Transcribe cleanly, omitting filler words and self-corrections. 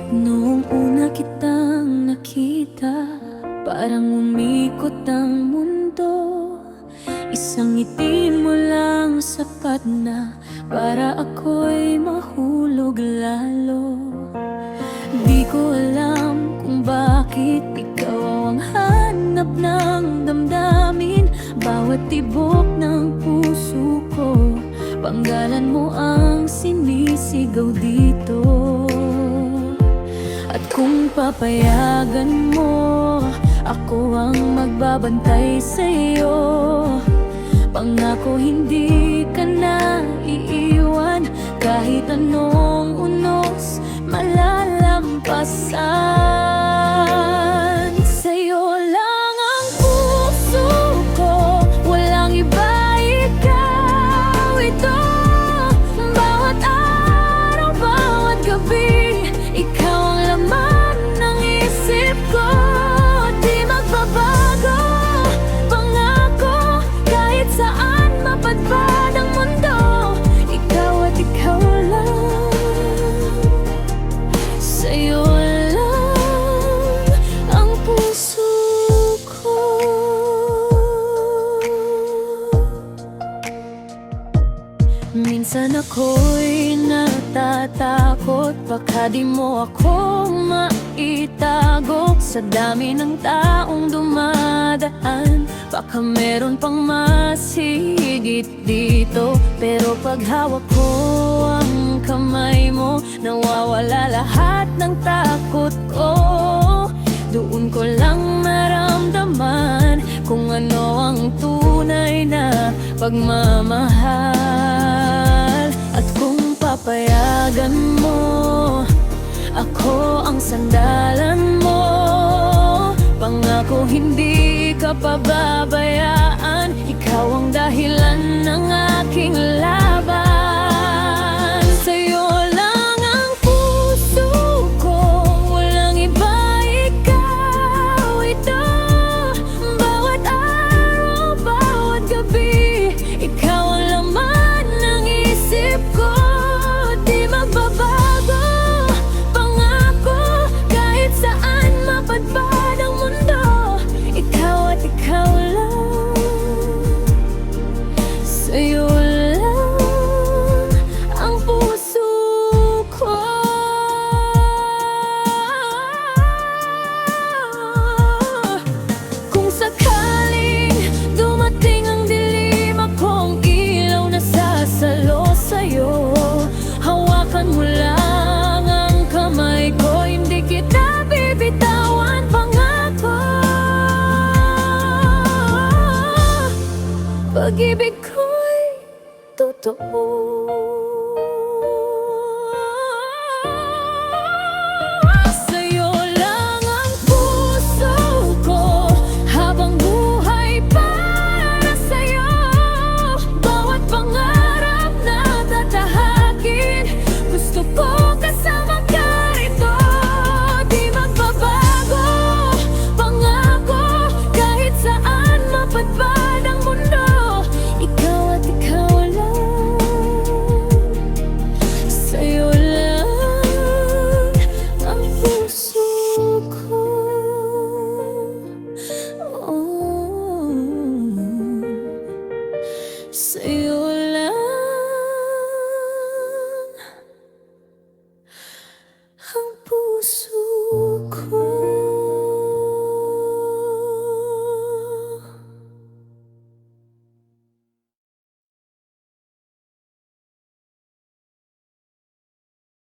Noong una kitang nakita, parang umikot ang mundo. Isang ngiti mo lang sapat na para ako'y mahulog lalo. Di ko alam kung bakit ikaw ang hanap ng damdamin. Bawat tibok ng puso ko, panggalan mo ang sinisigaw dito. At kung papayagan mo, ako ang magbabantay sa'yo. Pangako hindi ka na iiwan, kahit anong unos malalampasan. Sa'yo lang ang puso ko, walang iba, ikaw ito. Bawat araw, bawat gabi, ikaw ang laman ng isip ko. Di magbabago, pangako, kahit saan mapadpad ang mundo. Ikaw at ikaw lang, sa'yo lang ang puso ko. Minsan ako'y natatakot, baka di mo ako maitago. Sa dami ng taong dumadaan, baka meron pang mas higit dito. Pero pag hawak ko ang kamay mo, nawawala lahat ng takot ko. Doon ko lang maramdaman kung ano ang tunay na pagmamahal. At kung papayagan mo, ako ang sandalan mo. Pangako hindi ka pababayaan, ikaw ang dahilan ng aking laban. Sa'yo lang ang puso ko, walang iba, ikaw ito. Bawat araw, bawat gabi, ikaw ang laman ng isip ko. Di magbabago, pangako, kahit saan mapadpad ang mundo. Ikaw at ikaw lang, sa'yo lang ang puso ko. Kung sakaling dumating ang dilim, akong ilaw na sasalo sa'yo. Hawakan mo lang ang kamay ko, hindi kita bibitawan, pangako. Pag-ibig ko'y totoo. Sa'yo lang ang puso ko, habang buhay para sa'yo. Bawat pangarap na tatahakin, gusto ko kasama ka rito. Di magbabago, pangako, kahit saan mapadpad ang mundo. Ikaw at ikaw lang, sa'yo lang ang puso ko. Oh, sa'yo